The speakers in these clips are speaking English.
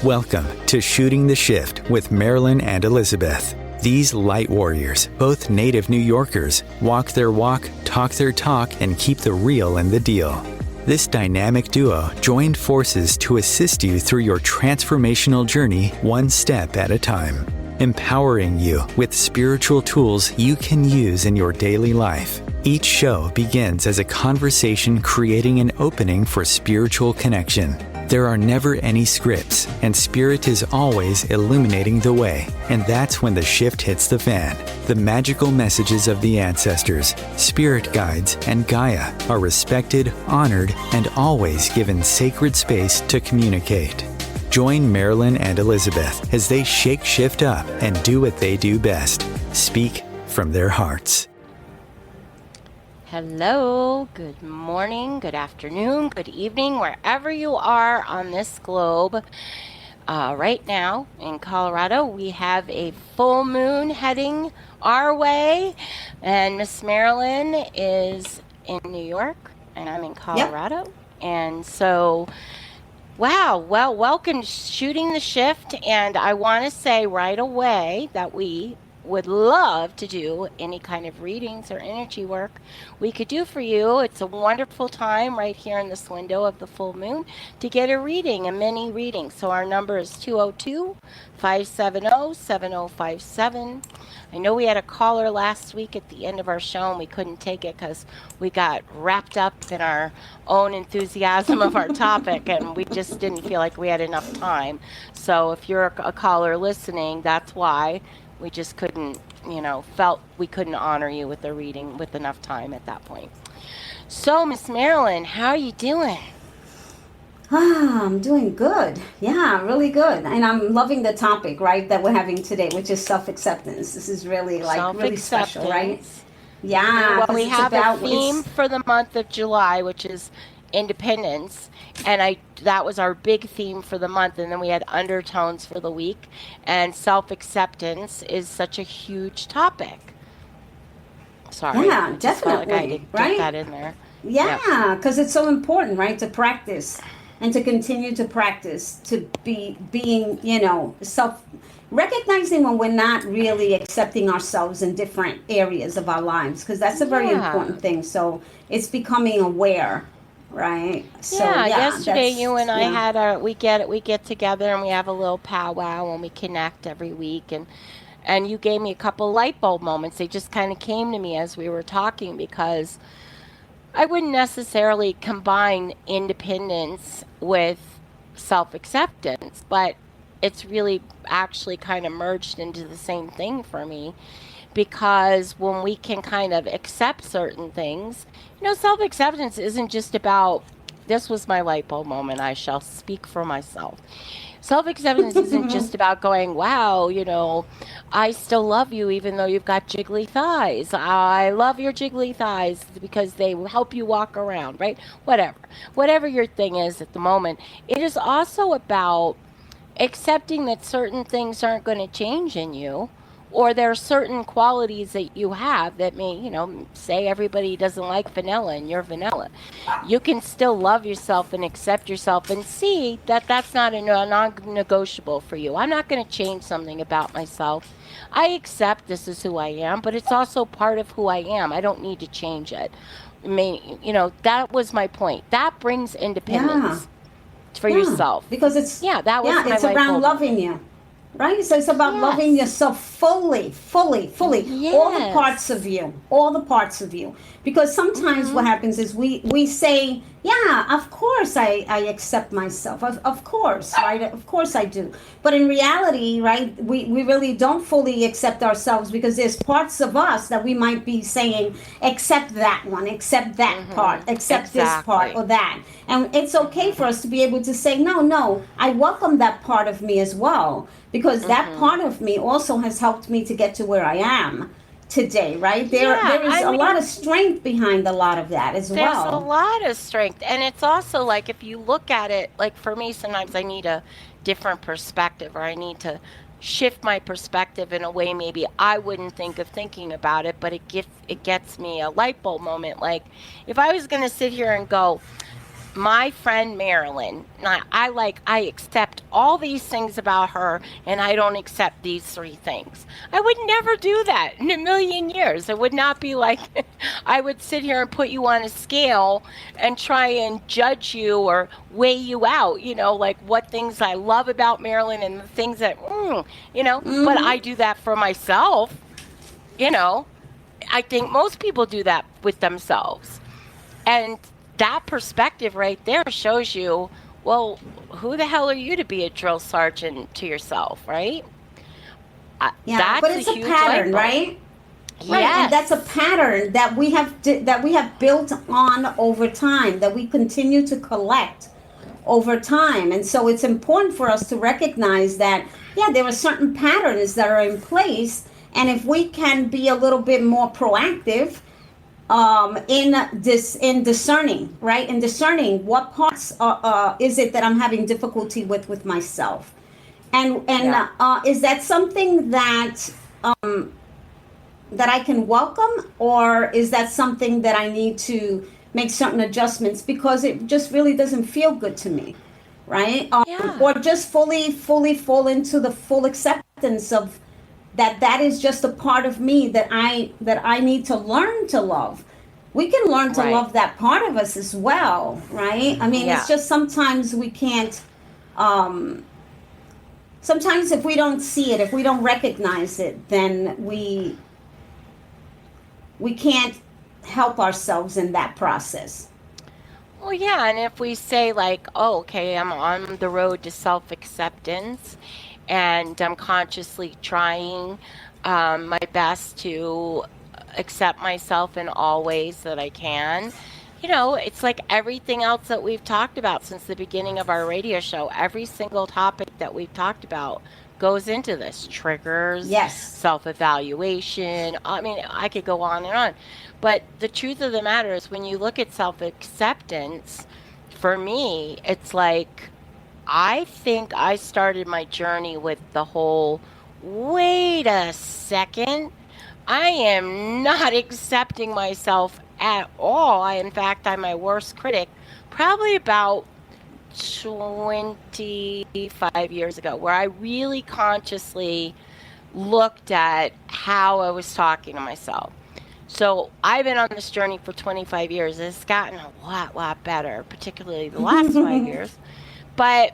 Welcome to Shooting the Shift with Marilyn and Elizabeth. These light warriors, both native New Yorkers, walk their walk, talk their talk, and keep the real in the deal. This dynamic duo joined forces to assist you through your transformational journey one step at a time, empowering you with spiritual tools you can use in your daily life. Each show begins as a conversation creating an opening for spiritual connection. There are never any scripts, and Spirit is always illuminating the way. And that's when the shift hits the fan. The magical messages of the ancestors, spirit guides, and Gaia are respected, honored, and always given sacred space to communicate. Join Marilyn and Elizabeth as they shake shift up and do what they do best, speak from their hearts. Hello, good morning, good afternoon, good evening, wherever you are on this globe. Right now in Colorado, we have a full moon heading our way, and Miss Marilyn is in New York, and I'm in Colorado. Yep. And so, wow, well, welcome to Shooting the Shift, and I want to say right away that we would love to do any kind of readings or energy work we could do for you. It's a wonderful time right here in this window of the full moon to get a reading, a mini reading. So our number is 202-570-7057. I know we had a caller last week at the end of our show and we couldn't take it because we got wrapped up in our own enthusiasm of our topic and we just didn't feel like we had enough time. So if you're a caller listening, that's why. We just couldn't, felt we couldn't honor you with the reading with enough time at that point. So, Miss Marilyn, how are you doing? I'm doing good. Yeah, really good. And I'm loving the topic, right, that we're having today, which is self-acceptance. This is really, really special, right? Yeah. Well, we have a theme for the month of July, which is independence. And that was our big theme for the month, and then we had undertones for the week, and self-acceptance is such a huge topic. Sorry. Yeah, definitely. Like I did get that in there. Yeah, because it's so important, right, to practice and to continue to practice, to being, recognizing when we're not really accepting ourselves in different areas of our lives, because that's a very important thing. So it's becoming aware. Right. So yesterday you and I had we get together and we have a little powwow and we connect every week, and you gave me a couple light bulb moments. They just kind of came to me as we were talking, because I wouldn't necessarily combine independence with self-acceptance, but it's really actually kind of merged into the same thing for me. Because when we can kind of accept certain things, self-acceptance isn't just about, this was my light bulb moment, I shall speak for myself. Self-acceptance isn't just about going, wow, I still love you even though you've got jiggly thighs. I love your jiggly thighs because they help you walk around, right? Whatever your thing is at the moment. It is also about accepting that certain things aren't going to change in you. Or there are certain qualities that you have that may, say everybody doesn't like vanilla and you're vanilla. You can still love yourself and accept yourself and see that that's not a non-negotiable for you. I'm not going to change something about myself. I accept this is who I am, but it's also part of who I am. I don't need to change it. That was my point. That brings independence for yourself. Because it's it's around loving you. Right? So it's about loving yourself fully. Yes. All the parts of you. Because sometimes what happens is we say, of course I accept myself. Of course, right? Of course I do. But in reality, right, we really don't fully accept ourselves, because there's parts of us that we might be saying, accept that one, accept that part, accept this part or that. And it's okay for us to be able to say, no, I welcome that part of me as well. Because that part of me also has helped me to get to where I am today, right? There is a lot of strength behind a lot of that as well. There's a lot of strength. And it's also like, if you look at it, like for me, sometimes I need a different perspective, or I need to shift my perspective in a way maybe I wouldn't think of thinking about it, but it gets me a light bulb moment. Like if I was going to sit here and go, my friend Marilyn, I accept all these things about her and I don't accept these three things. I would never do that in a million years. It would not be like I would sit here and put you on a scale and try and judge you or weigh you out, like what things I love about Marilyn and the things that, but I do that for myself, I think most people do that with themselves. And that perspective right there shows you, well, who the hell are you to be a drill sergeant to yourself, right? Yeah, but it's a pattern, right? Yes. Right, and that's a pattern that we have built on over time, that we continue to collect over time. And so it's important for us to recognize that, there are certain patterns that are in place, and if we can be a little bit more proactive in discerning, right? In discerning what parts is it that I'm having difficulty with myself, and is that something that that I can welcome, or is that something that I need to make certain adjustments because it just really doesn't feel good to me, right? Or just fully fall into the full acceptance of that is just a part of me that I need to learn to love. We can learn to love that part of us as well, right? I mean, it's just sometimes we can't, sometimes if we don't see it, if we don't recognize it, then we can't help ourselves in that process. Well, yeah, and if we say like, oh, okay, I'm on the road to self-acceptance, and I'm consciously trying my best to accept myself in all ways that I can. It's like everything else that we've talked about since the beginning of our radio show. Every single topic that we've talked about goes into this. Triggers, self-evaluation. I mean, I could go on and on. But the truth of the matter is when you look at self-acceptance, for me, it's like, I think I started my journey with the whole, wait a second, I am not accepting myself at all. In fact, I'm my worst critic, probably about 25 years ago, where I really consciously looked at how I was talking to myself. So I've been on this journey for 25 years. It's gotten a lot better, particularly the last 5 years. But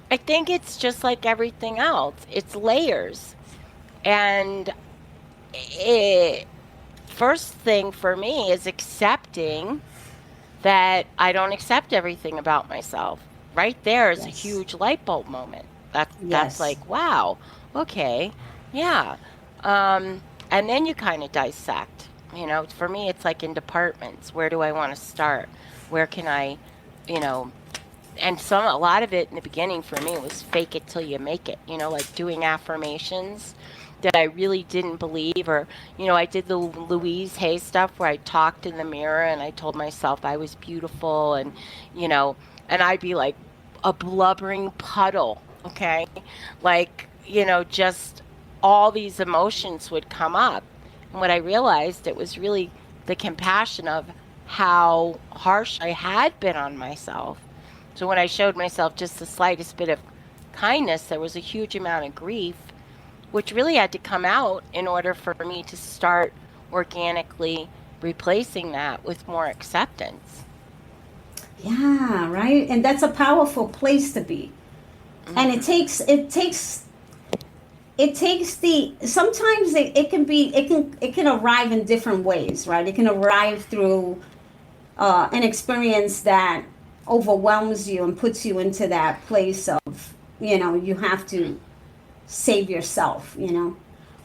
I think it's just like everything else. It's layers. And first thing for me is accepting that I don't accept everything about myself. Right there is a huge light bulb moment. That's like, wow, okay, yeah. And then you kind of dissect. For me, it's like in departments. Where do I want to start? Where can I, and a lot of it in the beginning for me was fake it till you make it, like doing affirmations that I really didn't believe, or, I did the Louise Hay stuff where I talked in the mirror and I told myself I was beautiful, and, and I'd be like a blubbering puddle, okay? Like, just all these emotions would come up. And what I realized, it was really the compassion of how harsh I had been on myself. So when I showed myself just the slightest bit of kindness, there was a huge amount of grief, which really had to come out in order for me to start organically replacing that with more acceptance. Yeah, right. And that's a powerful place to be. Mm-hmm. And it takes sometimes it can arrive in different ways, right? It can arrive through an experience that overwhelms you and puts you into that place of, you have to save yourself,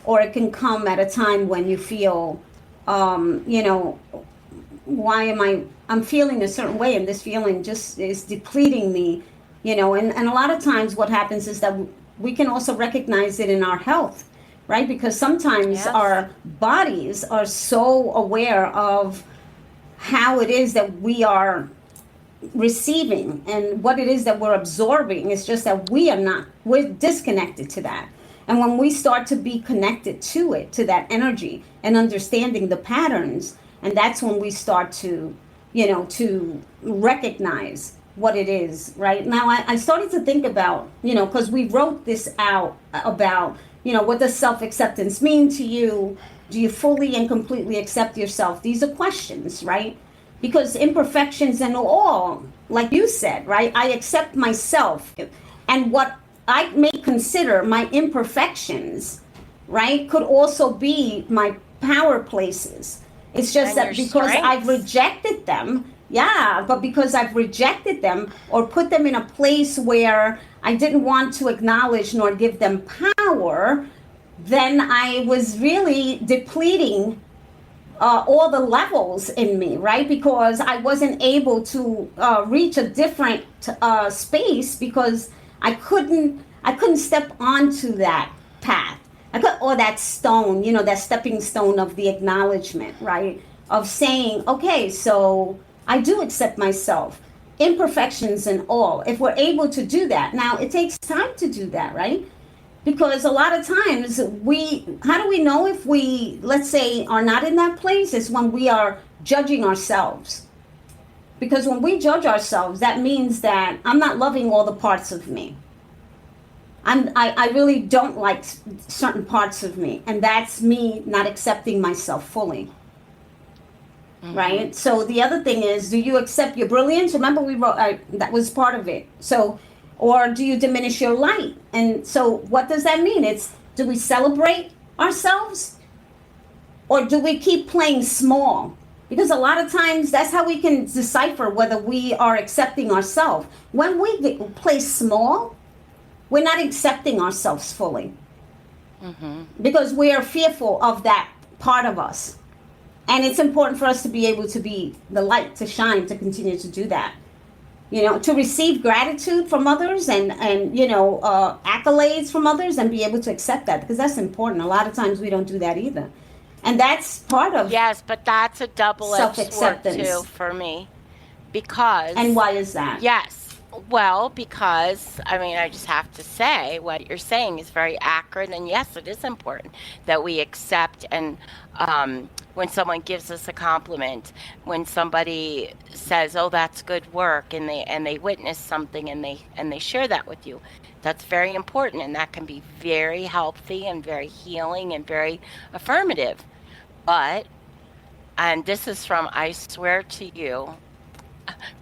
or it can come at a time when you feel, I'm feeling a certain way, and this feeling just is depleting me, and a lot of times what happens is that we can also recognize it in our health, right? Because sometimes our bodies are so aware of how it is that we are receiving and what it is that we're absorbing. It's just that we're disconnected to that. And when we start to be connected to it, to that energy, and understanding the patterns, and that's when we start to, to recognize what it is, right? Now, I started to think about, because we wrote this out about, what does self-acceptance mean to you? Do you fully and completely accept yourself? These are questions, right? Because imperfections and all, like you said, right? I accept myself. And what I may consider my imperfections, right, could also be my power places. It's just that because I've rejected them, but because I've rejected them or put them in a place where I didn't want to acknowledge nor give them power, then I was really depleting all the levels in me, right? Because I wasn't able to reach a different space because I couldn't step onto that path. Or that stone, that stepping stone of the acknowledgement, right? Of saying, okay, so I do accept myself, imperfections and all. If we're able to do that, now it takes time to do that, right? Because a lot of times how do we know if we, let's say, are not in that place? Is when we are judging ourselves. Because when we judge ourselves, that means that I'm not loving all the parts of me. I really don't like certain parts of me, and that's me not accepting myself fully. Mm-hmm. Right? So the other thing is, do you accept your brilliance? Remember we wrote, that was part of it. So, or do you diminish your light? And so what does that mean? Do we celebrate ourselves? Or do we keep playing small? Because a lot of times that's how we can decipher whether we are accepting ourselves. When we play small, we're not accepting ourselves fully. Mm-hmm. Because we are fearful of that part of us. And it's important for us to be able to be the light, to shine, to continue to do that. To receive gratitude from others and accolades from others and be able to accept that, because that's important. A lot of times we don't do that either. And that's part of yes, but that's a double-edged sword too for me. Because... And why is that? Yes. Well, because, I just have to say what you're saying is very accurate. And yes, it is important that we accept and when someone gives us a compliment, when somebody says, oh, that's good work, and they witness something and they share that with you, that's very important. And that can be very healthy and very healing and very affirmative. But, and this is from I Swear to You,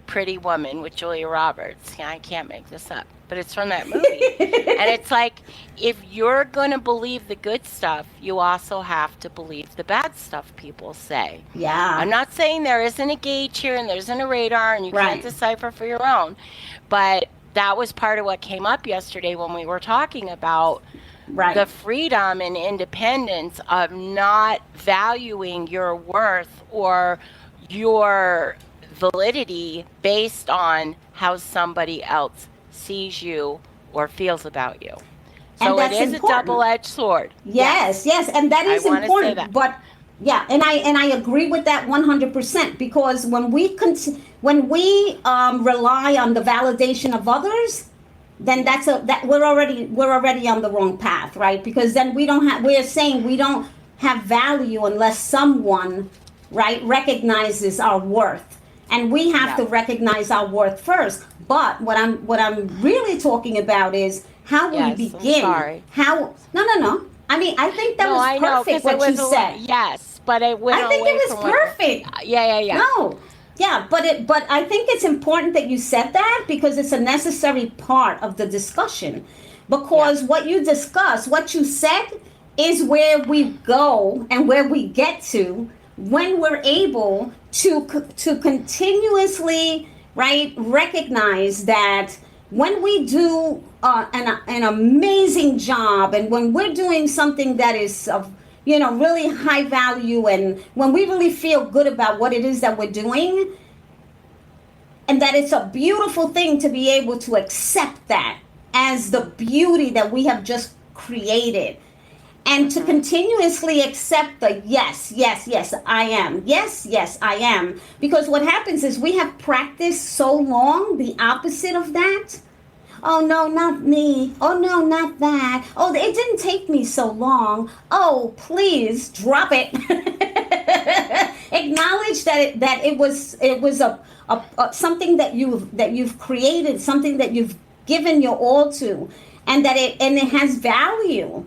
Pretty Woman with Julia Roberts. Yeah, I can't make this up, but it's from that movie. And it's like, if you're going to believe the good stuff, you also have to believe the bad stuff people say. Yeah. I'm not saying there isn't a gauge here and there isn't a radar and you can't decipher for your own, but that was part of what came up yesterday when we were talking about the freedom and independence of not valuing your worth or your validity based on how somebody else sees you or feels about you. So it is important. A double-edged sword. Yes, and that is important. That. But yeah, and I agree with that 100%, because when we rely on the validation of others, then we're already on the wrong path, right? Because then we're saying we don't have value unless someone, recognizes our worth. And we have to recognize our worth first. But what I'm really talking about is how we begin. I'm sorry. No. I think that was perfect what you said. Yes, but it went I think it was perfect. Yeah. No. Yeah, but I think it's important that you said that, because it's a necessary part of the discussion. Because what you discussed, what you said, is where we go and where we get to when we're able to continuously recognize that when we do an amazing job, and when we're doing something that is of really high value, and when we really feel good about what it is that we're doing, and that it's a beautiful thing to be able to accept that as the beauty that we have just created. And to continuously accept the yes, I am. Yes, I am. Because what happens is we have practiced so long the opposite of that. Oh, no, not me. Oh, no, not that. Oh, it didn't take me so long. Oh, please drop it. Acknowledge acknowledge that it was a something that you've created, something that you've given your all to, and that it has value,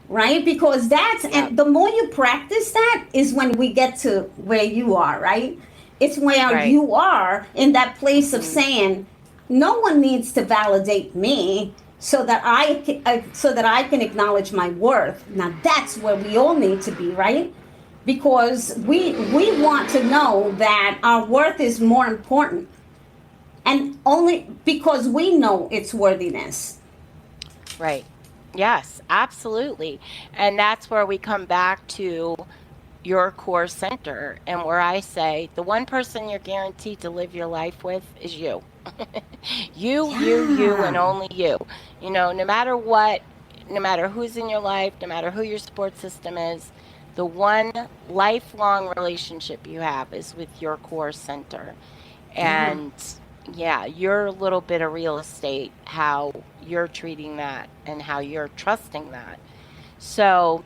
right? Because and the more you practice that is when we get to where you are, right? It's where you are in that place of saying, no one needs to validate me so that I can acknowledge my worth. Now that's where we all need to be, right? Because we want to know that our worth is more important, and only because we know its worthiness. Right. Yes, absolutely. And that's where we come back to your core center, and where I say the one person you're guaranteed to live your life with is you. You, and only you. You know, no matter what, no matter who's in your life, no matter who your support system is, the one lifelong relationship you have is with your core center. And your little bit of real estate, how you're treating that and how you're trusting that. So,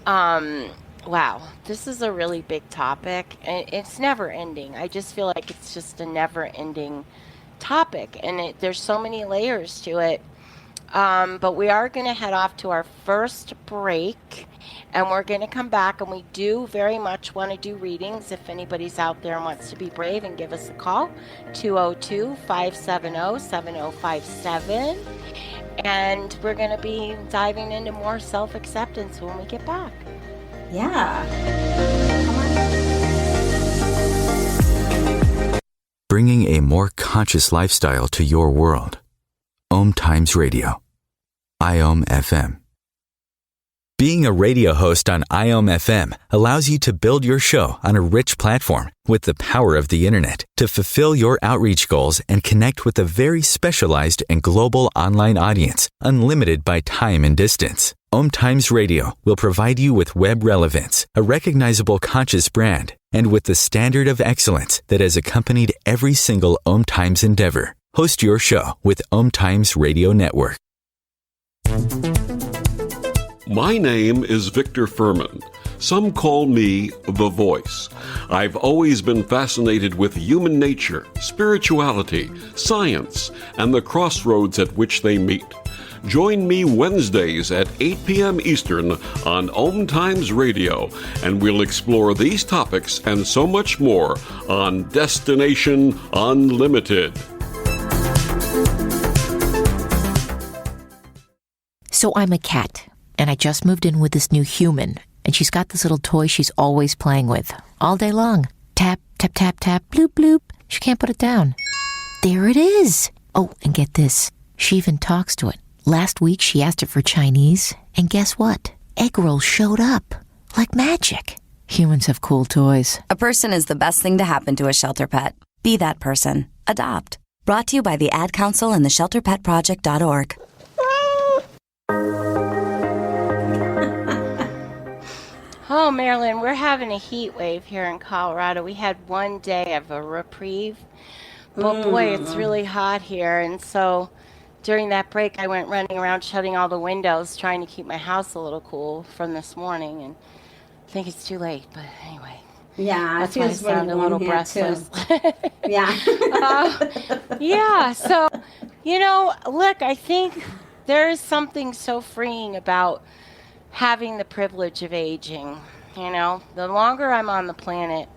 wow, this is a really big topic, and it's never ending. I just feel like it's just a never ending topic, and there's so many layers to it. But we are going to head off to our first break, and we're going to come back, and we do very much want to do readings. If anybody's out there and wants to be brave and give us a call, 202-570-7057. And we're going to be diving into more self-acceptance when we get back. Yeah. Bringing a more conscious lifestyle to your world. OMTimes Radio. IOM FM. Being a radio host on IOM FM allows you to build your show on a rich platform with the power of the internet to fulfill your outreach goals and connect with a very specialized and global online audience, unlimited by time and distance. OMTimes Radio will provide you with web relevance, a recognizable conscious brand, and with the standard of excellence that has accompanied every single OMTimes endeavor. Host your show with OMTimes Radio Network. My name is Victor Furman. Some call me The Voice. I've always been fascinated with human nature, spirituality, science, and the crossroads at which they meet. Join me Wednesdays at 8 p.m. Eastern on OMTimes Radio, and we'll explore these topics and so much more on Destination Unlimited. So I'm a cat, and I just moved in with this new human, and she's got this little toy she's always playing with, all day long. Tap, tap, tap, tap, bloop, bloop. She can't put it down. There it is. Oh, and get this. She even talks to it. Last week, she asked it for Chinese, and guess what? Egg rolls showed up. Like magic. Humans have cool toys. A person is the best thing to happen to a shelter pet. Be that person. Adopt. Brought to you by the Ad Council and the ShelterPetProject.org. Oh, Marilyn, we're having a heat wave here in Colorado. We had one day of a reprieve, but boy, it's really hot here. And so during that break, I went running around shutting all the windows, trying to keep my house a little cool from this morning. And I think it's too late, but anyway. Yeah, that's it feels why I sound a little breathless. Yeah. Yeah, so, you know, look, I think there is something so freeing about having the privilege of aging. You know, the longer I'm on the planet,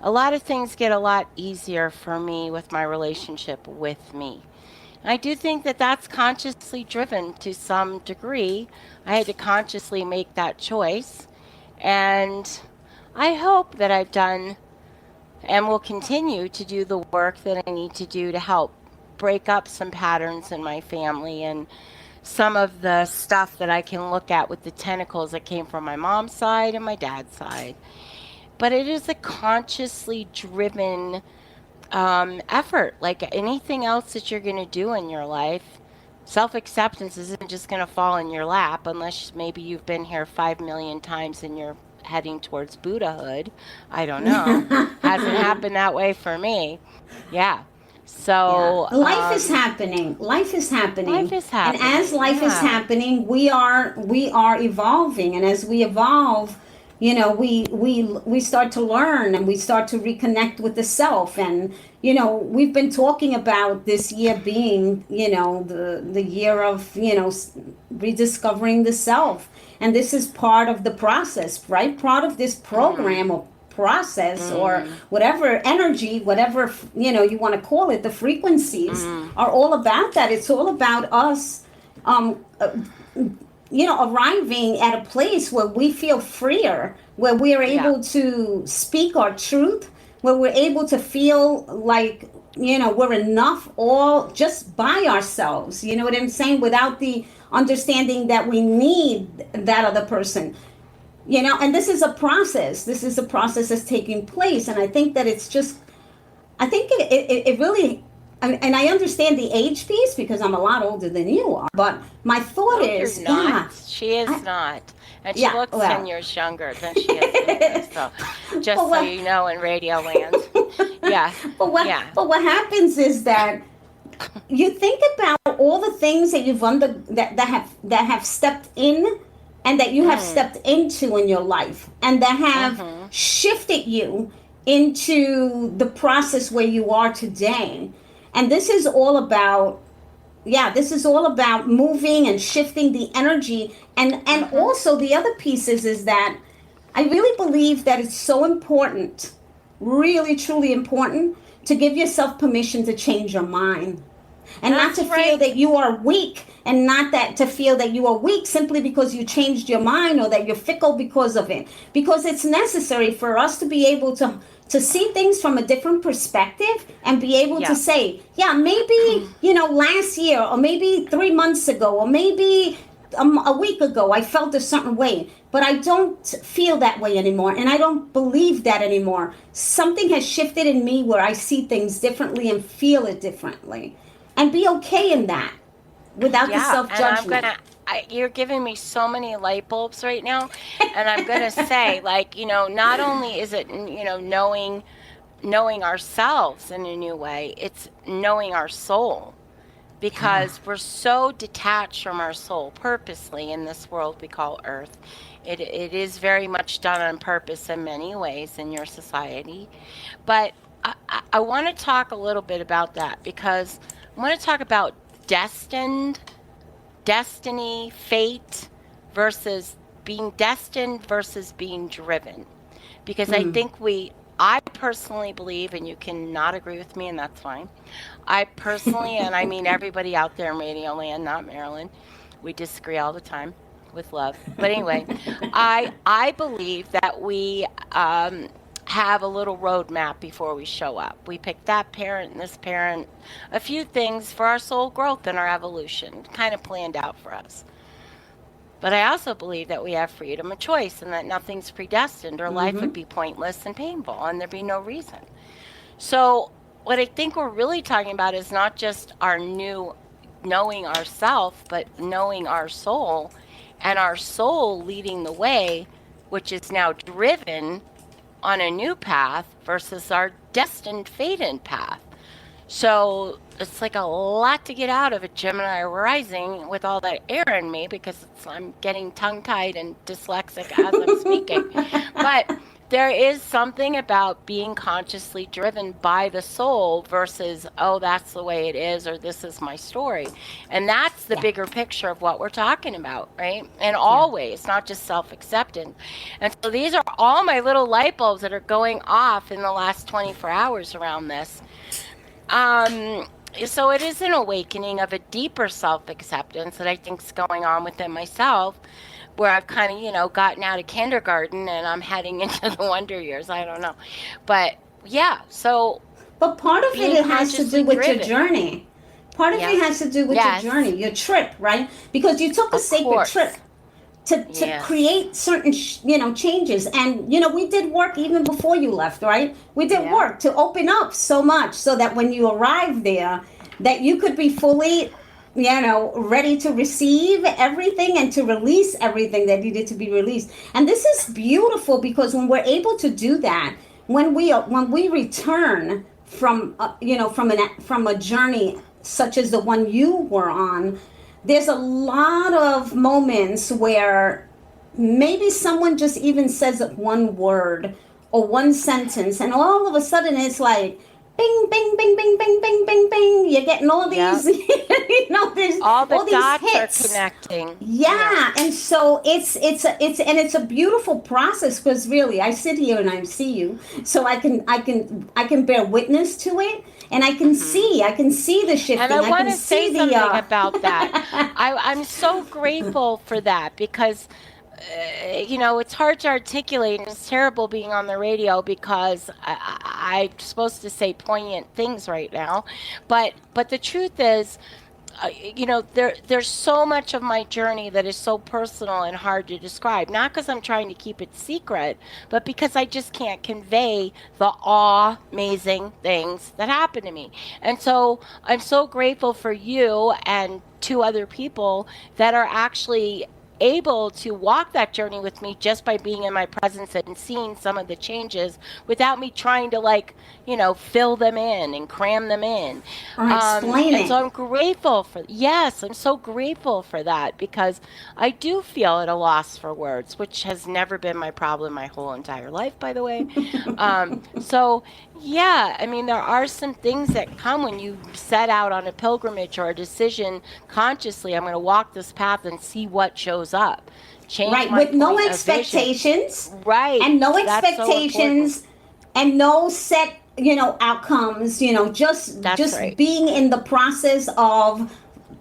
a lot of things get a lot easier for me with my relationship with me. I do think that that's consciously driven to some degree. I had to consciously make that choice. And I hope that I've done and will continue to do the work that I need to do to help break up some patterns in my family and some of the stuff that I can look at with the tentacles that came from my mom's side and my dad's side. But it is a consciously driven effort, like anything else that you're going to do in your life. Self-acceptance isn't just going to fall in your lap unless maybe you've been here 5 million times and you're heading towards Buddhahood. I don't know. Hasn't happened that way for me. Yeah. So life is happening. Life is happening. Life is happening. And as life is happening, we are evolving. And as we evolve, we start to learn and we start to reconnect with the self. And we've been talking about this year being the year of rediscovering the self, and this is part of the process, right? Part of this program or process or whatever energy, whatever you want to call it, the frequencies are all about that. It's all about us arriving at a place where we feel freer, where we are able to speak our truth, where we're able to feel like, we're enough all just by ourselves. You know what I'm saying? Without the understanding that we need that other person. And this is a process. This is a process that's taking place. And I think that it really, and I understand the age piece because I'm a lot older than you are. But my thought is, you're not. She is not. And she looks 10 years younger than she is. So, just so you know, in radio land. Yeah. But what happens is that you think about all the things that you've that have stepped in and that you have stepped into in your life, and that have shifted you into the process where you are today. And this is all about moving and shifting the energy. And also the other pieces is that I really believe that it's so important, really, truly important, to give yourself permission to change your mind. And not to feel that you are weak, and not that to feel that you are weak simply because you changed your mind, or that you're fickle because of it. Because it's necessary for us to be able to see things from a different perspective and be able to say, maybe, last year, or maybe 3 months ago, or maybe a week ago, I felt a certain way, but I don't feel that way anymore. And I don't believe that anymore. Something has shifted in me where I see things differently and feel it differently. And be okay in that without the self-judgment. You're giving me so many light bulbs right now. And I'm going to say, not only is it, knowing ourselves in a new way, it's knowing our soul. Because we're so detached from our soul purposely in this world we call Earth. It is very much done on purpose in many ways in your society. But I want to talk a little bit about that, because I want to talk about destiny, fate, versus being destined versus being driven. Because I think I personally believe, and you cannot agree with me, and that's fine. I personally, and I mean everybody out there in Radio Land, not Marilyn, we disagree all the time with love. But anyway, I believe that we have a little roadmap before we show up. We pick that parent and this parent, a few things for our soul growth and our evolution, kind of planned out for us. But I also believe that we have freedom of choice, and that nothing's predestined, or life would be pointless and painful, and there'd be no reason. So what I think we're really talking about is not just our new knowing ourself, but knowing our soul, and our soul leading the way, which is now driven on a new path versus our destined fated path. So it's like a lot to get out of a Gemini rising with all that air in me, because I'm getting tongue-tied and dyslexic as I'm speaking. But there is something about being consciously driven by the soul versus, oh, that's the way it is, or this is my story. And that's the bigger picture of what we're talking about, right? And always, not just self-acceptance. And so these are all my little light bulbs that are going off in the last 24 hours around this. So it is an awakening of a deeper self-acceptance that I think is going on within myself, where I've kind of, gotten out of kindergarten and I'm heading into the wonder years. I don't know. But so. But part of it has to do with your journey. Part of it has to do with your journey, your trip, right? Because you took a sacred trip to create certain, changes. And, we did work even before you left, right? We did work to open up so much so that when you arrived there, that you could be fully, ready to receive everything and to release everything that needed to be released. And this is beautiful, because when we're able to do that, when we return from a journey such as the one you were on, there's a lot of moments where maybe someone just even says one word or one sentence, and all of a sudden it's like bing, bing, bing, bing, bing, bing, bing, bing. You're getting all these, there's all these dots hits. are connecting. Yeah, and so it's a beautiful process, because really I sit here and I see you, so I can bear witness to it, and I can see the shifting. And I want to see say something about that. I'm so grateful for that, because it's hard to articulate, and it's terrible being on the radio because I'm supposed to say poignant things right now, but the truth is, there's so much of my journey that is so personal and hard to describe. Not because I'm trying to keep it secret, but because I just can't convey the amazing things that happen to me. And so I'm so grateful for you and 2 other people that are actually able to walk that journey with me just by being in my presence and seeing some of the changes without me trying to fill them in and cram them in. Or explain it. And so I'm grateful I'm so grateful for that, because I do feel at a loss for words, which has never been my problem my whole entire life, by the way. So yeah, I mean, there are some things that come when you set out on a pilgrimage or a decision consciously. I'm going to walk this path and see what shows up. Change right, my with no point of expectations. vision. Right. And no That's so expectations, important. and no set, outcomes, just right. being in the process of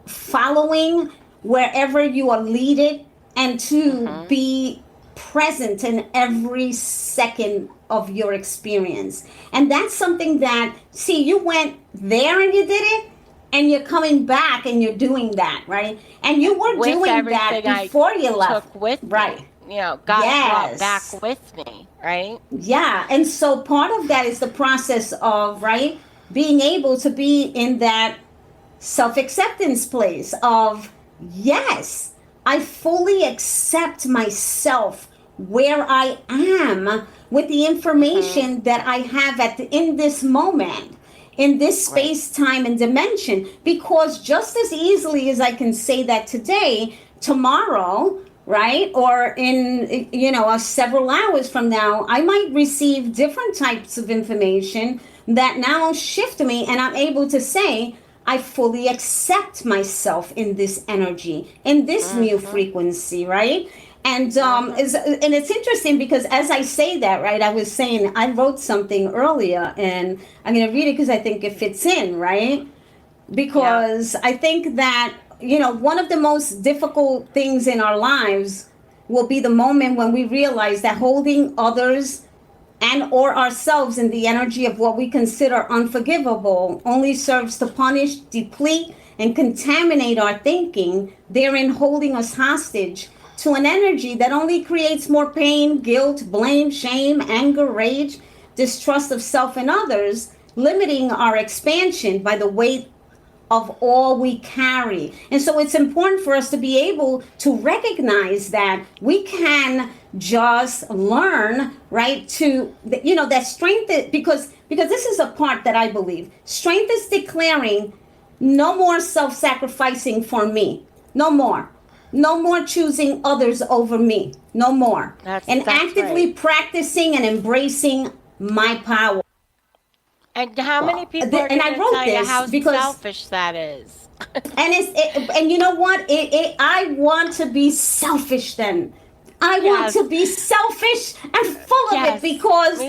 following wherever you are leaded, and to be present in every second of your experience. And that's something that, see, you went there and you did it, and you're coming back and you're doing that, right? And you were With doing that before you left. Took with right. me. God brought back with me, right? Yeah, and so part of that is the process of, right, being able to be in that self-acceptance place of, yes, I fully accept myself where I am with the information that I have in this moment, in this space, time, and dimension. Because just as easily as I can say that today, tomorrow, right, or in several hours from now, I might receive different types of information that now shift me, and I'm able to say, I fully accept myself in this energy, in this new frequency, right? And it's interesting, because as I say that, right, I was saying, I wrote something earlier, and I'm going to read it because I think it fits in, right? Because I think that, one of the most difficult things in our lives will be the moment when we realize that holding others and or ourselves in the energy of what we consider unforgivable only serves to punish, deplete, and contaminate our thinking, therein holding us hostage to an energy that only creates more pain, guilt, blame, shame, anger, rage, distrust of self and others, limiting our expansion by the weight of all we carry. And so it's important for us to be able to recognize that we can just learn, right, to, that strength, because this is a part that I believe. Strength is declaring no more self-sacrificing for me. No more. No more choosing others over me. No more. That's actively practicing and embracing my power. And how many people are going to tell you how selfish that is? And you know what? I want to be selfish then. I want to be selfish and full of it, because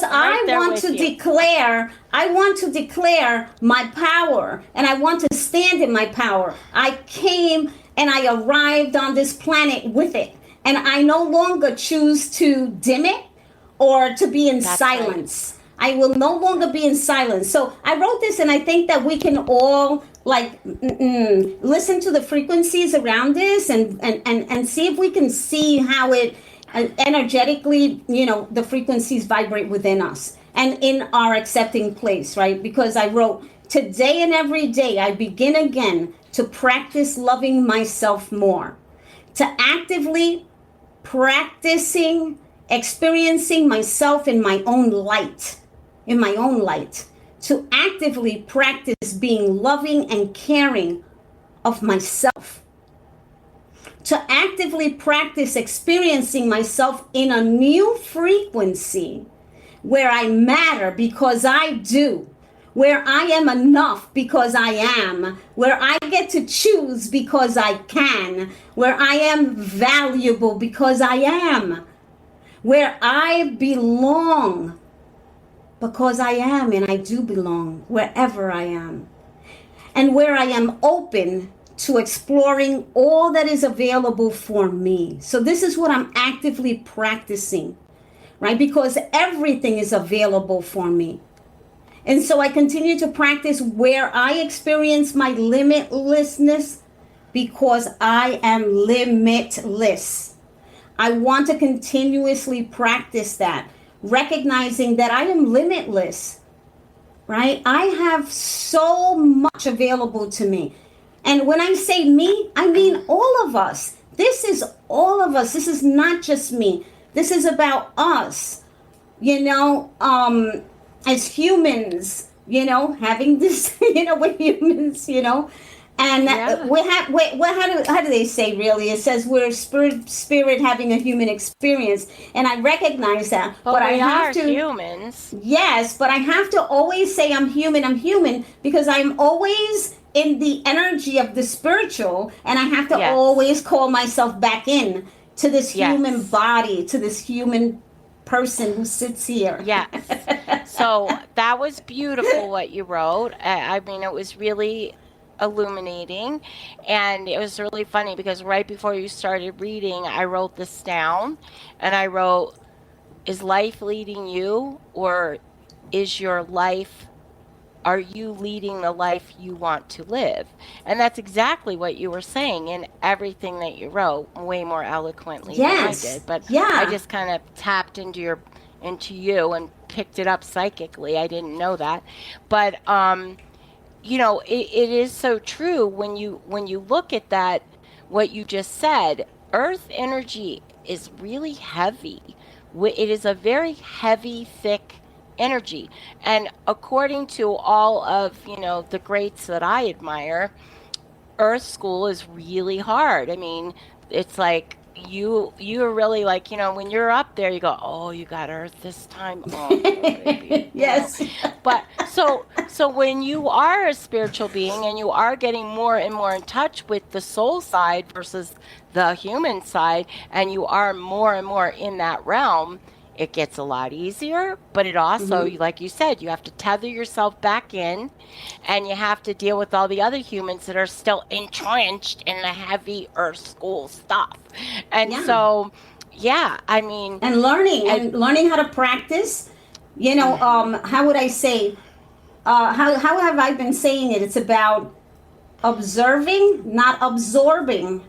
I want to declare my power, and I want to stand in my power. I came and I arrived on this planet with it, and I no longer choose to dim it or to be in silence. Right. I will no longer be in silence. So I wrote this, and I think that we can all listen to the frequencies around this and see if we can see how it energetically, the frequencies vibrate within us and in our accepting place, right? Because I wrote, today and every day I begin again to practice loving myself more, to actively practicing experiencing myself in my own light, to actively practice being loving and caring of myself, to actively practice experiencing myself in a new frequency where I matter because I do, where I am enough because I am, where I get to choose because I can, where I am valuable because I am, where I belong because I am, and I do belong wherever I am, and where I am open to exploring all that is available for me. So this is what I'm actively practicing, right? Because everything is available for me. And so I continue to practice where I experience my limitlessness because I am limitless. I want to continuously practice that, recognizing that I am limitless, right? I have so much available to me. And when I say me, I mean all of us. This is all of us. This is not just me. This is about us, as humans, having this, we're humans, and how do they say really? It says we're spirit having a human experience, and I recognize that. But I have to humans. Yes, but I have to always say I'm human because I'm always in the energy of the spiritual, and I have to always call myself back in to this human body, to this human person who sits here. Yes. So that was beautiful what you wrote. I mean, it was really illuminating, and it was really funny because right before you started reading, I wrote this down, and I wrote, is life leading you, or are you leading the life you want to live? And that's exactly what you were saying in everything that you wrote, way more eloquently than I did. But I just kind of tapped into you and picked it up psychically. I didn't know that. But it is so true when you look at that, what you just said. Earth energy is really heavy. It is a very heavy, thick energy, and according to all of the greats that I admire, Earth school is really hard. I mean, it's like you're really like, when you're up there, you go, oh, you got Earth this time. Oh, baby. Yes. But so when you are a spiritual being and you are getting more and more in touch with the soul side versus the human side, and you are more and more in that realm, it gets a lot easier, but it also, like you said, you have to tether yourself back in, and you have to deal with all the other humans that are still entrenched in the heavy Earth school stuff. And so, I mean, and learning how to practice. How would I say? How have I been saying it? It's about observing, not absorbing.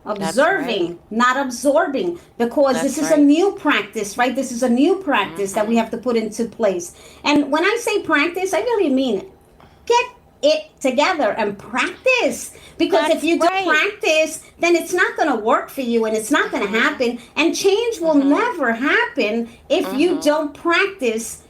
Observing, not absorbing, because this is a new practice, right? This is a new practice that we have to put into place. And when I say practice, I really mean it. Get it together and practice. Because if you don't practice, then it's not going to work for you, and it's not going to happen. And change will never happen if you don't practice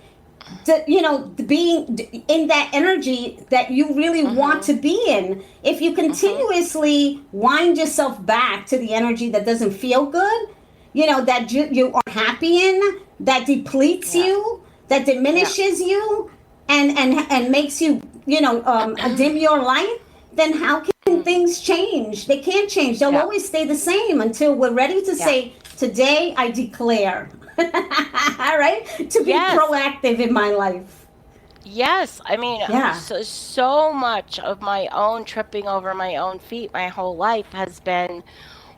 being in that energy that you really want to be in. If you continuously wind yourself back to the energy that doesn't feel good, that you are happy in, that depletes you, that diminishes you, and makes you, dim your light, then how can things change? They can't change. They'll always stay the same until we're ready to say, today I declare. All right? To be proactive in my life. Yes. I mean, so much of my own tripping over my own feet my whole life has been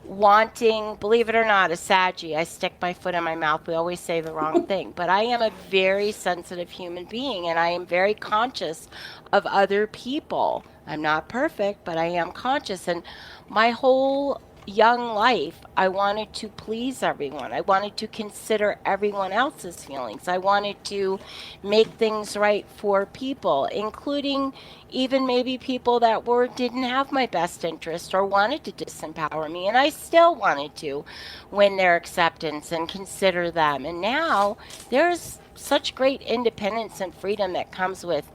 wanting, believe it or not, a Saggy. I stick my foot in my mouth. We always say the wrong thing. But I am a very sensitive human being, and I am very conscious of other people. I'm not perfect, but I am conscious. And my whole young life, I wanted to please everyone. I wanted to consider everyone else's feelings. I wanted to make things right for people, including even maybe people that didn't have my best interest or wanted to disempower me. And I still wanted to win their acceptance and consider them. And now there's such great independence and freedom that comes with,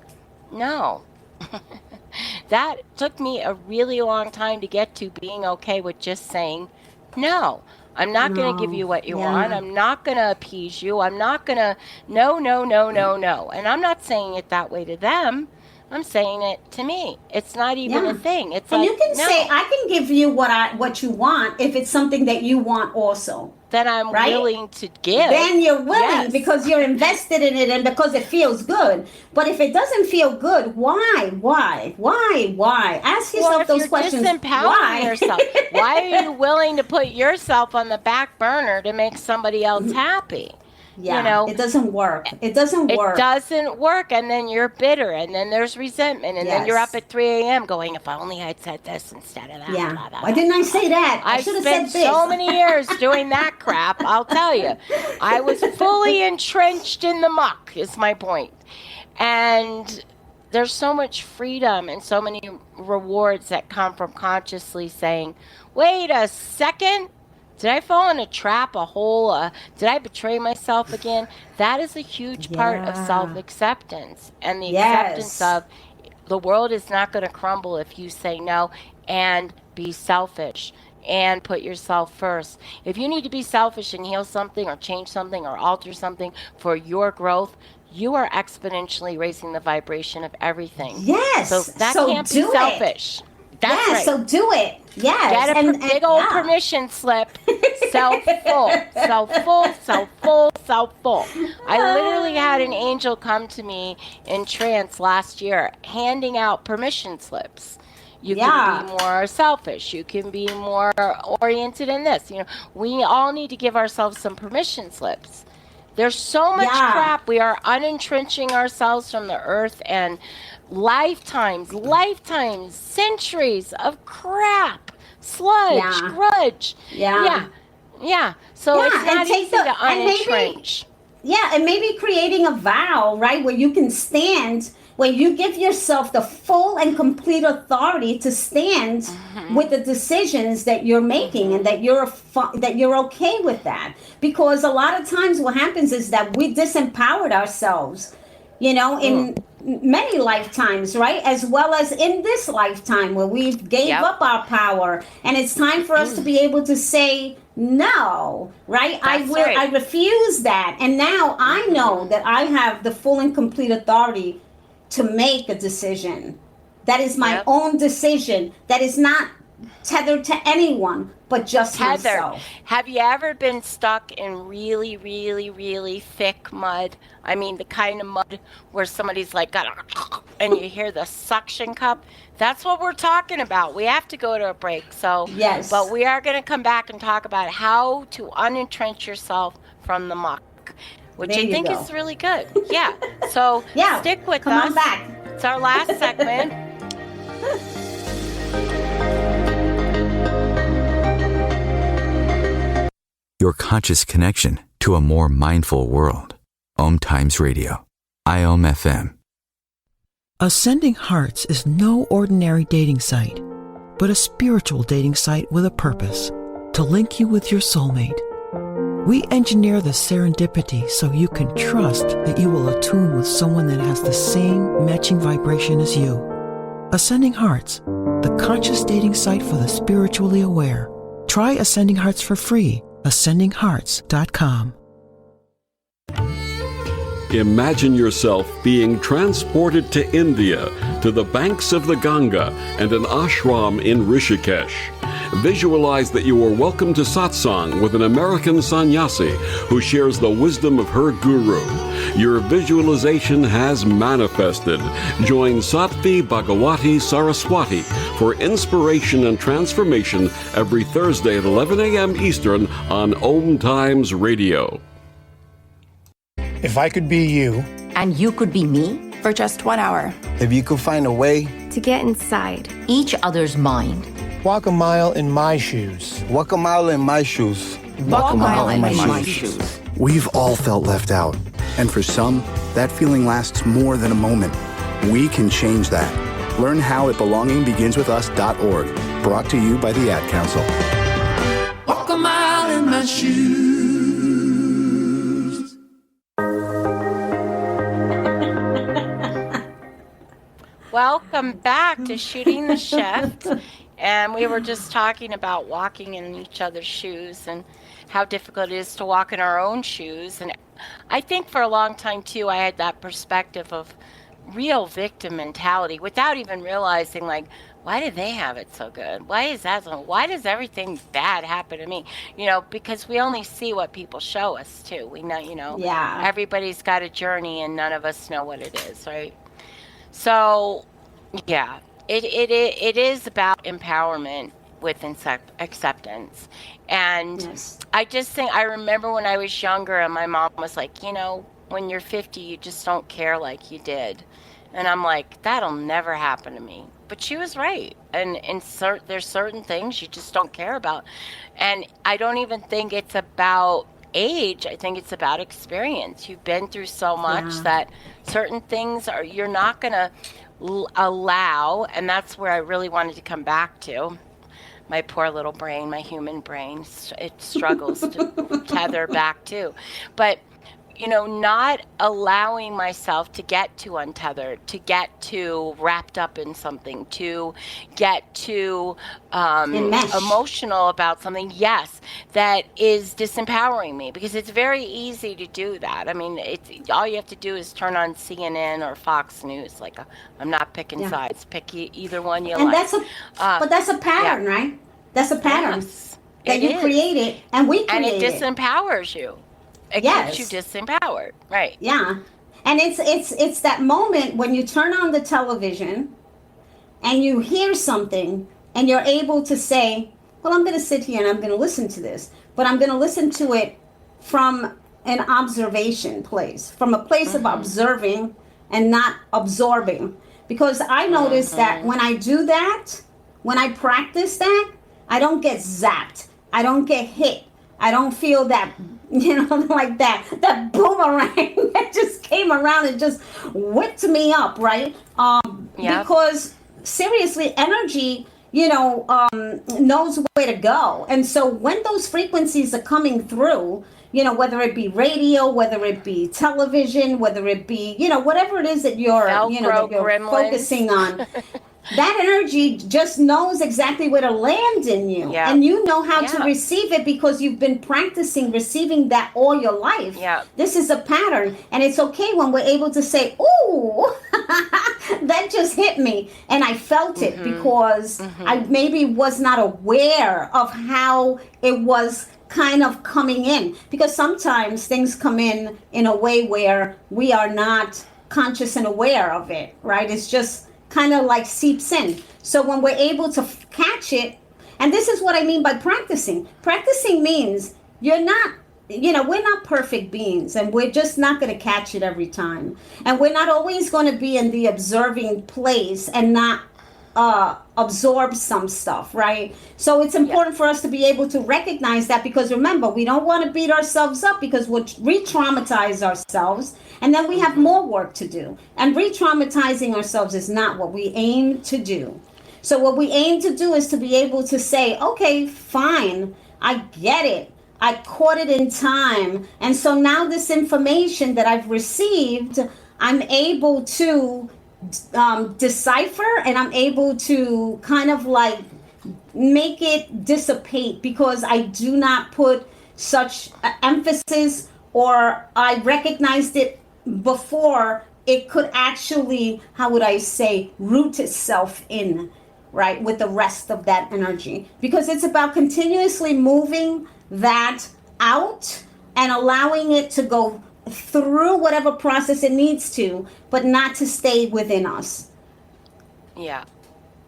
no. That took me a really long time to get to being okay with just saying no. I'm not going to give you what you want. I'm not going to appease you. I'm not going to, no. And I'm not saying it that way to them. I'm saying it to me. It's not even a thing. It's and like, you can no. say, I can give you what you want if it's something that you want also. Then I'm willing to give. Then you're willing because you're invested in it and because it feels good. But if it doesn't feel good, why? Ask yourself those questions. You're disempowering yourself. Why are you willing to put yourself on the back burner to make somebody else happy? Yeah, it doesn't work. It doesn't work, and then you're bitter, and then there's resentment, and then you're up at 3 a.m. going, if only I'd said this instead of that. Yeah. Blah, blah, Why didn't I say that? I should have said this. I spent so many years doing that crap, I'll tell you. I was fully entrenched in the muck, is my point. And there's so much freedom and so many rewards that come from consciously saying, wait a second. Did I fall in a trap, a hole? Did I betray myself again? That is a huge part of self-acceptance. And the acceptance of the world is not going to crumble if you say no and be selfish and put yourself first. If you need to be selfish and heal something or change something or alter something for your growth, you are exponentially raising the vibration of everything. Yes. So that can't be selfish. That's right. So do it. Yes. Get a big old permission slip. Self-full. I literally had an angel come to me in trance last year handing out permission slips. You can be more selfish. You can be more oriented in this. We all need to give ourselves some permission slips. There's so much crap. We are unentrenching ourselves from the earth and lifetimes, centuries of crap, sludge, grudge. Yeah. So it's not easy to unentrench. And maybe creating a vow, right, where you can stand, where you give yourself the full and complete authority to stand with the decisions that you're making and that you're okay with that. Because a lot of times what happens is that we disempowered ourselves, in many lifetimes, right? As well as in this lifetime where we gave up our power. And it's time for us to be able to say no, right? I refuse that. And now I know that I have the full and complete authority to make a decision. That is my own decision. That is not tethered to anyone but just myself. Have you ever been stuck in really, really, really thick mud? I mean, the kind of mud where somebody's like, and you hear the suction cup? That's what we're talking about. We have to go to a break. Yes. But we are going to come back and talk about how to unentrench yourself from the muck, which I think is really good. Yeah. So stick with us. Come on back. It's our last segment. Your conscious connection to a more mindful world. OMTimes Radio. IOM FM. Ascending Hearts is no ordinary dating site, but a spiritual dating site with a purpose, to link you with your soulmate. We engineer the serendipity so you can trust that you will attune with someone that has the same matching vibration as you. Ascending Hearts, the conscious dating site for the spiritually aware. Try Ascending Hearts for free. AscendingHearts.com. Imagine yourself being transported to India, to the banks of the Ganga and an ashram in Rishikesh. Visualize that you are welcome to satsang with an American sannyasi who shares the wisdom of her guru. Your visualization has manifested. Join Sattvi Bhagawati Saraswati for inspiration and transformation every Thursday at 11 a.m. Eastern on OMTimes Radio. If I could be you, and you could be me, for just 1 hour. if you could find a way, To get inside. each other's mind. walk a mile in my shoes. Walk a mile in my shoes. Walk a mile in my shoes. We've all felt left out. And for some, that feeling lasts more than a moment. We can change that. Learn how at belongingbeginswithus.org. Brought to you by the Ad Council. Walk a mile in my shoes. Welcome welcome back to Shooting the Shift. And we were just talking about walking in each other's shoes and how difficult it is to walk in our own shoes. And I think for a long time, too, I had that perspective of real victim mentality without even realizing, like, why do they have it so good? Why is that so? Why does everything bad happen to me? Because we only see what people show us, too. We know, everybody's got a journey and none of us know what it is, right? So, yeah, it is about empowerment with acceptance. And yes. I just think, I remember when I was younger and my mom was like, when you're 50, you just don't care like you did. And I'm like, that'll never happen to me. But she was right. And there's certain things you just don't care about. And I don't even think it's about age. I think it's about experience. You've been through so much that certain things you're not going to allow. And that's where I really wanted to come back to. My poor little brain, my human brain, it struggles to tether back too. But not allowing myself to get too untethered, to get too wrapped up in something, to get too emotional about something, yes, that is disempowering me, because it's very easy to do that. I mean, all you have to do is turn on CNN or Fox News. Like, I'm not picking sides. Pick either one you like. But that's a pattern, right? That's a pattern that you created, and we created. And it disempowers you. It keeps you disempowered, right? Yeah, and it's that moment when you turn on the television and you hear something and you're able to say, well, I'm going to sit here and I'm going to listen to this, but I'm going to listen to it from an observation place, from a place of observing and not absorbing. Because I notice that when I do that, when I practice that, I don't get zapped. I don't get hit. I don't feel that, like that boomerang that just came around and just whipped me up, right? Because seriously, energy, knows where to go. And so when those frequencies are coming through, whether it be radio, whether it be television, whether it be, whatever it is that you're, that you're focusing on. That energy just knows exactly where to land in you. Yeah. And you know how to receive it because you've been practicing receiving that all your life. Yeah. This is a pattern. And it's okay when we're able to say, ooh, that just hit me. And I felt it because I maybe was not aware of how it was kind of coming in. Because sometimes things come in a way where we are not conscious and aware of it, right? It's just kind of like seeps in. So when we're able to catch it, and this is what I mean by practicing. Practicing means we're not perfect beings, and we're just not going to catch it every time. And we're not always going to be in the observing place and not absorb some stuff, right? So it's important for us to be able to recognize that, because remember, we don't want to beat ourselves up because we'll re-traumatize ourselves, and then we have more work to do. And re-traumatizing ourselves is not what we aim to do. So what we aim to do is to be able to say, okay, fine, I get it. I caught it in time. And so now this information that I've received, I'm able to decipher, and I'm able to kind of like make it dissipate, because I do not put such emphasis, or I recognized it before it could actually, how would I say, root itself in, right, with the rest of that energy. Because it's about continuously moving that out and allowing it to go through whatever process it needs to, but not to stay within us. Yeah.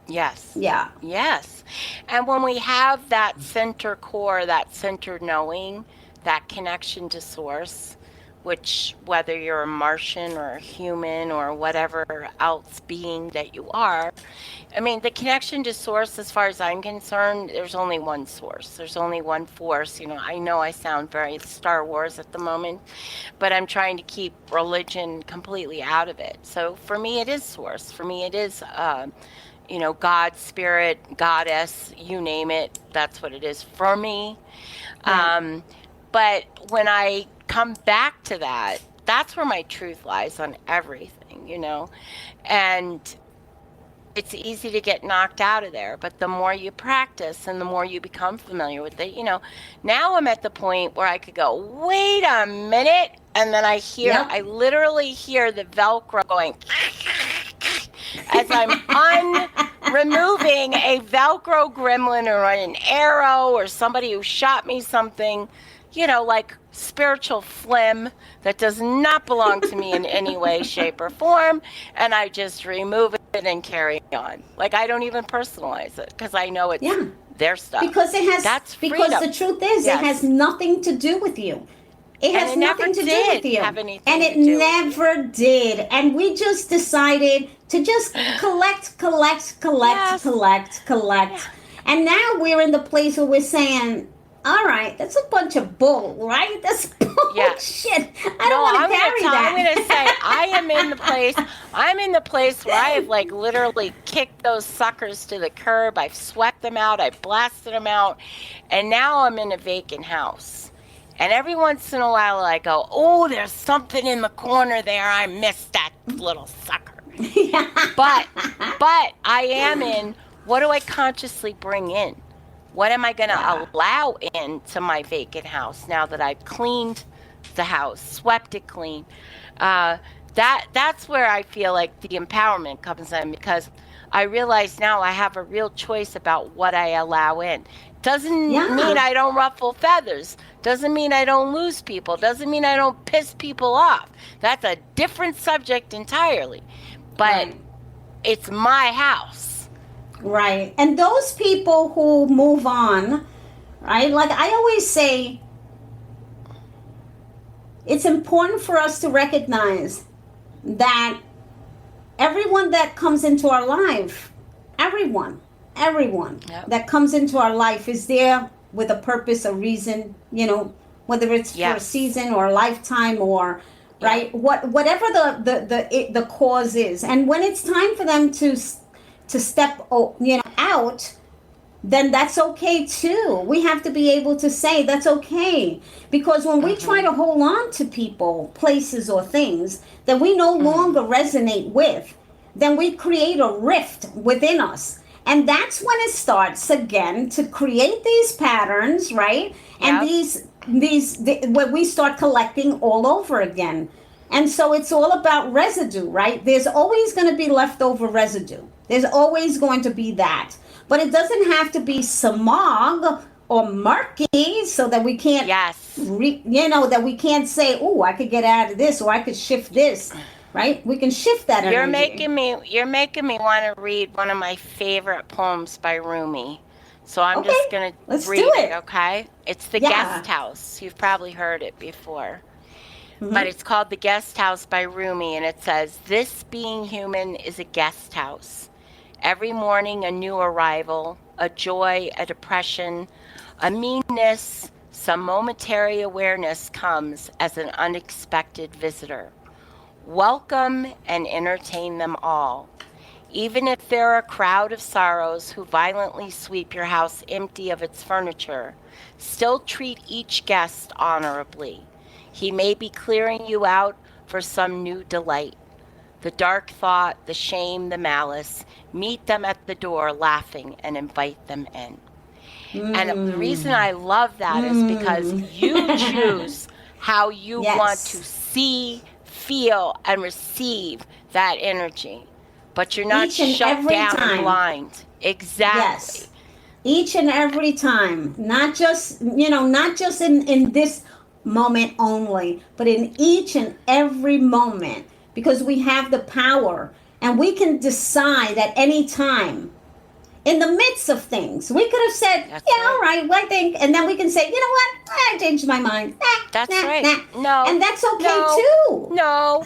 Yes. Yeah. Yes. And when we have that center core, that center knowing, that connection to source, which whether you're a Martian or a human or whatever else being that you are, I mean, the connection to source, as far as I'm concerned, there's only one source. There's only one force. I know I sound very Star Wars at the moment, but I'm trying to keep religion completely out of it. So for me, it is source. For me, it is, God, spirit, goddess, you name it. That's what it is for me. Right. But when I come back to that, that's where my truth lies on everything, and it's easy to get knocked out of there. But the more you practice and the more you become familiar with it, now I'm at the point where I could go, wait a minute. And then I literally hear the Velcro going as I'm removing a Velcro gremlin or an arrow or somebody who shot me something, like spiritual phlegm that does not belong to me in any way, shape, or form. And I just remove it and carry on. Like, I don't even personalize it because I know it's their stuff. Because the truth is, it has nothing to do with you. It has nothing to do with you. And it never did. And we just decided to just collect. And now we're in the place where we're saying, all right, that's a bunch of bull, right? That's bullshit. I don't want to carry that. I'm going to say I'm in the place where I have like literally kicked those suckers to the curb. I've swept them out. I've blasted them out. And now I'm in a vacant house. And every once in a while I go, oh, there's something in the corner there. I missed that little sucker. But I am in, what do I consciously bring in? What am I going to allow into my vacant house now that I've cleaned the house, swept it clean? That's where I feel like the empowerment comes in, because I realize now I have a real choice about what I allow in. Doesn't mean I don't ruffle feathers. Doesn't mean I don't lose people. Doesn't mean I don't piss people off. That's a different subject entirely. But it's my house. Right. And those people who move on, right? Like I always say, it's important for us to recognize that everyone that comes into our life, everyone that comes into our life is there with a purpose, a reason, whether it's for a season or a lifetime or whatever the cause is. And when it's time for them to step out, then that's okay too. We have to be able to say that's okay, because when we try to hold on to people, places, or things that we no longer resonate with, then we create a rift within us. And that's when it starts again to create these patterns, right? And what we start collecting all over again. And so it's all about residue, right? There's always going to be leftover residue. There's always going to be that. But it doesn't have to be smog or murky so that we can't, that we can't say, oh, I could get out of this or I could shift this. Right? We can shift that energy. You're making me want to read one of my favorite poems by Rumi. So I'm just going to read it, okay? It's The Guest House. You've probably heard it before. But it's called The Guest House by Rumi, and it says, "This being human is a guest house. Every morning a new arrival, a joy, a depression, a meanness, some momentary awareness comes as an unexpected visitor. Welcome and entertain them all. Even if they're a crowd of sorrows who violently sweep your house empty of its furniture, still treat each guest honorably. He may be clearing you out for some new delight. The dark thought, the shame, the malice, meet them at the door laughing and invite them in." And the reason I love that is because you choose how you want to see, feel, and receive that energy. But you're not shut down and blind. Exactly. Yes. Each and every time. Not just in this moment only, but in each and every moment. Because we have the power and we can decide at any time. In the midst of things, we could have said, all right, well, I think, and then we can say, you know what, I changed my mind. That's right. No. And that's okay too. No.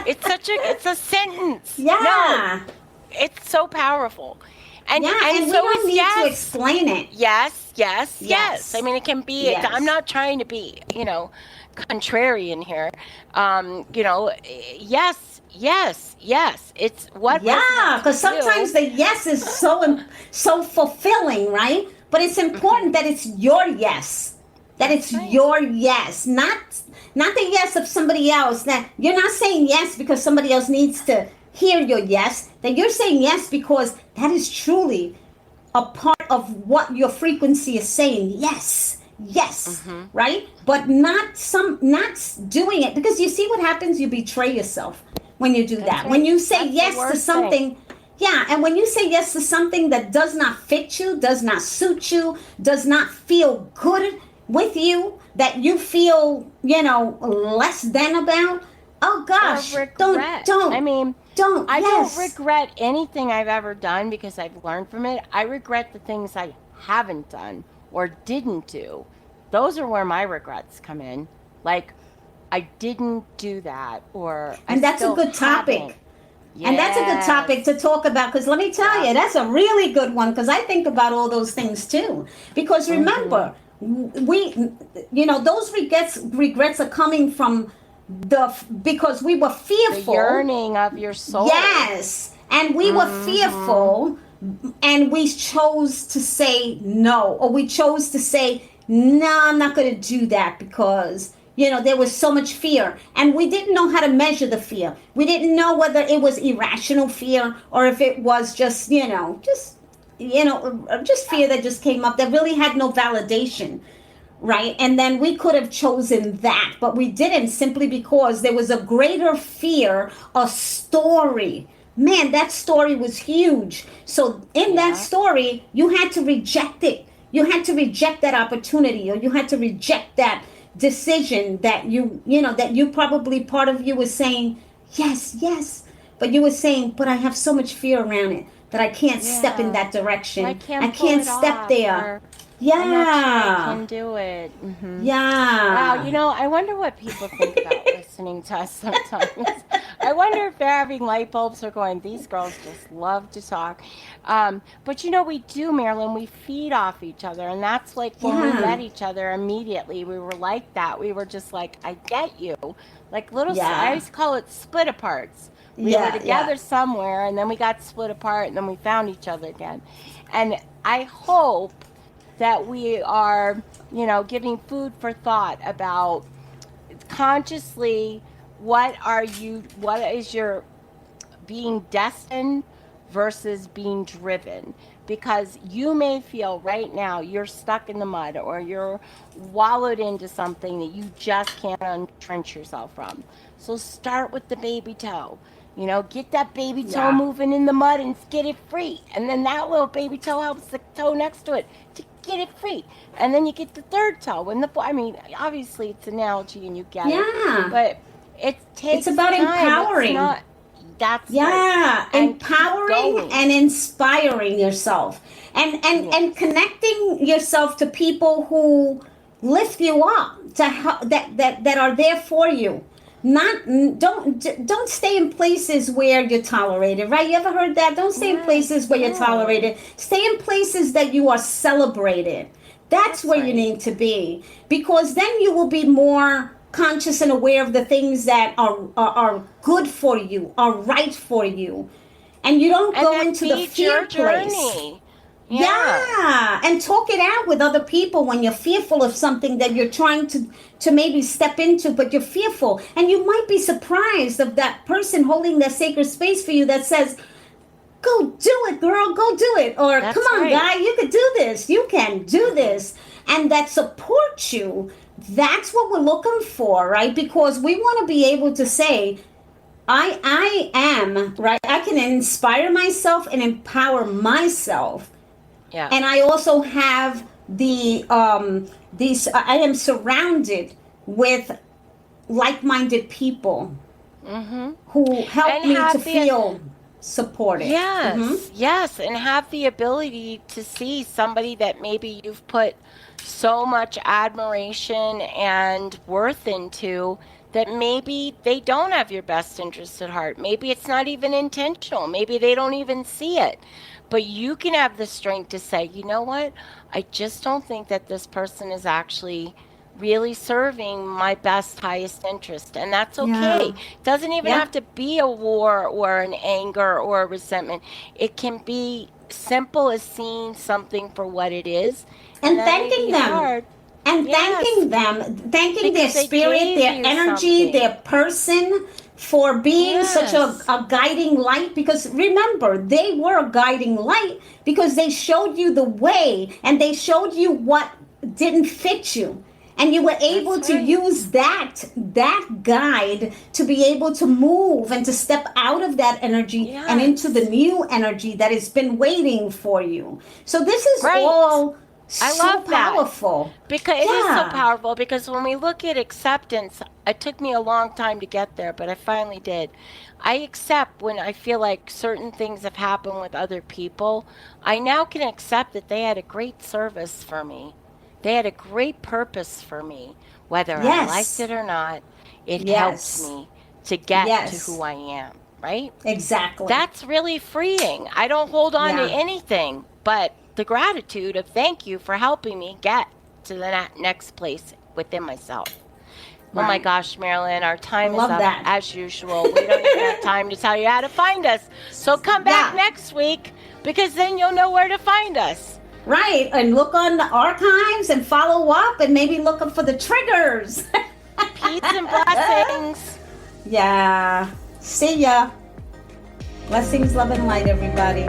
It's a sentence. Yeah. No. It's so powerful. And we so don't need to explain it. Yes. I mean, it can be, I'm not trying to be, contrarian here. Yes. It's what. Yeah, because sometimes the yes is so fulfilling, right? But it's important that it's your yes. That it's your yes, not the yes of somebody else. That you're not saying yes because somebody else needs to hear your yes, that you're saying yes because that is truly a part of what your frequency is saying. Yes, right? But not doing it, because you see what happens. You betray yourself when you do that. Right. When you say yes to something. Yeah, and when you say yes to something that does not fit you, does not suit you, does not feel good with you, that you feel, less than about, oh gosh, don't. I mean, don't regret anything I've ever done because I've learned from it. I regret the things I haven't done or didn't do. Those are where my regrets come in. Like, I didn't do that, and that's a good topic. Yes. And that's a good topic to talk about, because let me tell you, that's a really good one, because I think about all those things too. Because remember, those regrets are coming from because we were fearful. The yearning of your soul. Yes. And we were fearful, and we chose to say no, or we chose to say, no, I'm not going to do that, because there was so much fear, and we didn't know how to measure the fear. We didn't know whether it was irrational fear or if it was just fear that just came up that really had no validation, right? And then we could have chosen that, but we didn't, simply because there was a greater fear, a story. Man, that story was huge. So in that story, you had to reject it. You had to reject that opportunity, or you had to reject that decision that you probably, part of you was saying yes, but you were saying, but I have so much fear around it that I can't step in that direction. I can't step there. I'm not sure I can do it. Wow, I wonder what people think about listening to us sometimes. I wonder if they're having light bulbs or going, these girls just love to talk. But we do, Marilyn, we feed off each other. And that's like when we met each other immediately, we were like that. We were just like, I get you. Like I used to call it split aparts. We were together somewhere, and then we got split apart, and then we found each other again. And I hope that we are, giving food for thought about consciously what is your being destined versus being driven. Because you may feel right now you're stuck in the mud, or you're wallowed into something that you just can't untrench yourself from. So start with the baby toe. Get that baby toe moving in the mud and get it free. And then that little baby toe helps the toe next to it to get it free. And then you get the third toe. And obviously it's an analogy and you get it. But it takes It's about time. empowering. Empowering and inspiring yourself. And connecting yourself to people who lift you up, to help, that are there for you. Don't stay in places where you're tolerated, right? You ever heard that? Don't stay in places where you're tolerated. Stay in places that you are celebrated. That's where you need to be, because then you will be more conscious and aware of the things that are good for you, are right for you, and you don't go into the fear place. Yeah, and talk it out with other people when you're fearful of something that you're trying to maybe step into, but you're fearful. And you might be surprised of that person holding that sacred space for you that says, go do it, girl, go do it. Or come on, guy, you can do this. You can do this. And that supports you. That's what we're looking for, right? Because we want to be able to say, I am, right? I can inspire myself and empower myself. Yeah. And I also have I am surrounded with like-minded people who help me to feel supported. Yes, and have the ability to see somebody that maybe you've put so much admiration and worth into, that maybe they don't have your best interests at heart. Maybe it's not even intentional. Maybe they don't even see it. But you can have the strength to say, you know what? I just don't think that this person is actually really serving my best, highest interest. And that's okay. It doesn't even have to be a war or an anger or a resentment. It can be simple as seeing something for what it is. And thanking them. And thanking them, thanking their spirit, their energy, their person, for being such a guiding light, because remember, they were a guiding light because they showed you the way and they showed you what didn't fit you. And you were able to use that guide to be able to move and to step out of that energy and into the new energy that has been waiting for you. So this is all so powerful. Because it is so powerful, because when we look at acceptance, it took me a long time to get there, but I finally did. I accept when I feel like certain things have happened with other people. I now can accept that they had a great service for me. They had a great purpose for me, whether I liked it or not. It helped me to get to who I am, right? Exactly. That's really freeing. I don't hold on to anything but the gratitude of thank you for helping me get to the next place within myself. Right. Oh my gosh, Marilyn, our time is up as usual. We don't even have time to tell you how to find us. So come back next week, because then you'll know where to find us. Right, and look on the archives and follow up and maybe look up for the triggers. Peace and blessings. Yeah. See ya. Blessings, love, and light, everybody.